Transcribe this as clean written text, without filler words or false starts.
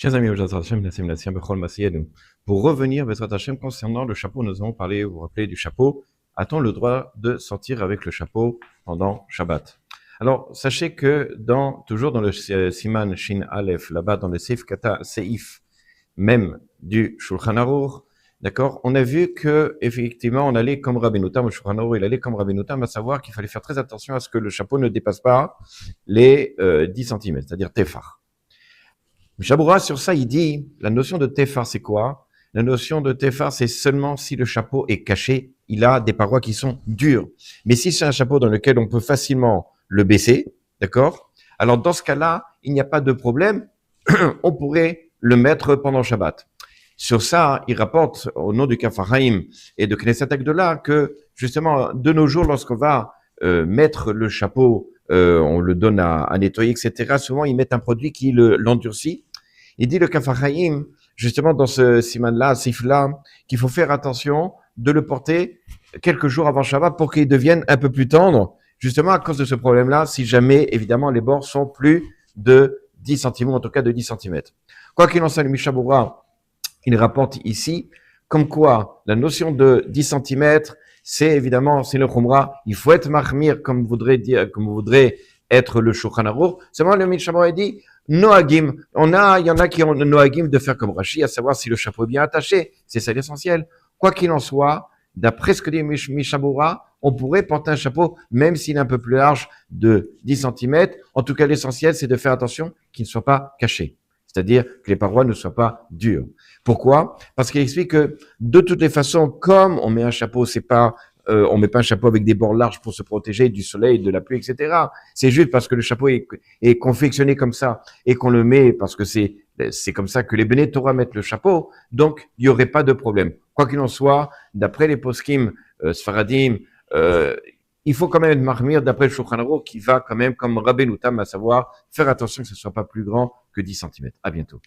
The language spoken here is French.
Chers amis, pour revenir Bezrat Hashem, concernant le chapeau, nous avons parlé, vous vous rappelez du chapeau. A-t-on le droit de sortir avec le chapeau pendant Shabbat? Alors, sachez que toujours dans le Siman Shin Aleph, là-bas dans le Seif Kata Seif, même du Shulchan Aruch, d'accord, on a vu que effectivement on allait comme Rabbeinu Tam, le Shulchan Aruch, il allait comme Rabbeinu Tam, à savoir qu'il fallait faire très attention à ce que le chapeau ne dépasse pas les 10 cm, c'est-à-dire Tefar. Chaboura, sur ça, il dit, la notion de Tefar, c'est quoi? La notion de Tefar, c'est seulement si le chapeau est caché, il a des parois qui sont dures. Mais si c'est un chapeau dans lequel on peut facilement le baisser, d'accord? Alors, dans ce cas-là, il n'y a pas de problème. On pourrait le mettre pendant Shabbat. Sur ça, il rapporte au nom du Kafaraim et de Knesset Agdola que, justement, de nos jours, lorsqu'on va mettre le chapeau, on le donne à nettoyer, etc., souvent, ils mettent un produit qui l'endurcit. Il dit le Kafaraim, justement dans ce siman-là, sif-là, qu'il faut faire attention de le porter quelques jours avant Shabbat pour qu'il devienne un peu plus tendre, justement à cause de ce problème-là, si jamais, évidemment, les bords sont plus de 10 cm, ou en tout cas de 10 cm. Quoi qu'il en soit, le Mishaboura, il rapporte ici, comme quoi la notion de 10 cm, c'est évidemment, c'est le Khumra, il faut être mahmir, comme voudrait être le Shulchan Aruch. Seulement, le Mishaboura dit, Noagim, il y en a qui ont Noagim de faire comme Rashi, à savoir si le chapeau est bien attaché. C'est ça l'essentiel. Quoi qu'il en soit, d'après ce que dit Mishaboura, on pourrait porter un chapeau, même s'il est un peu plus large de 10 cm. En tout cas, l'essentiel, c'est de faire attention qu'il ne soit pas caché. C'est-à-dire que les parois ne soient pas dures. Pourquoi? Parce qu'il explique que, de toutes les façons, comme on met un chapeau, on met pas un chapeau avec des bords larges pour se protéger du soleil, de la pluie, etc. C'est juste parce que le chapeau est confectionné comme ça et qu'on le met parce que c'est comme ça que les Bnei Torah mettent le chapeau. Donc, il y aurait pas de problème. Quoi qu'il en soit, d'après les poskim, Sfaradim, il faut quand même être marmire d'après le Shulchan Aruch qui va quand même comme Rabbeinu Tam, à savoir faire attention que ce soit pas plus grand que 10 cm. À bientôt.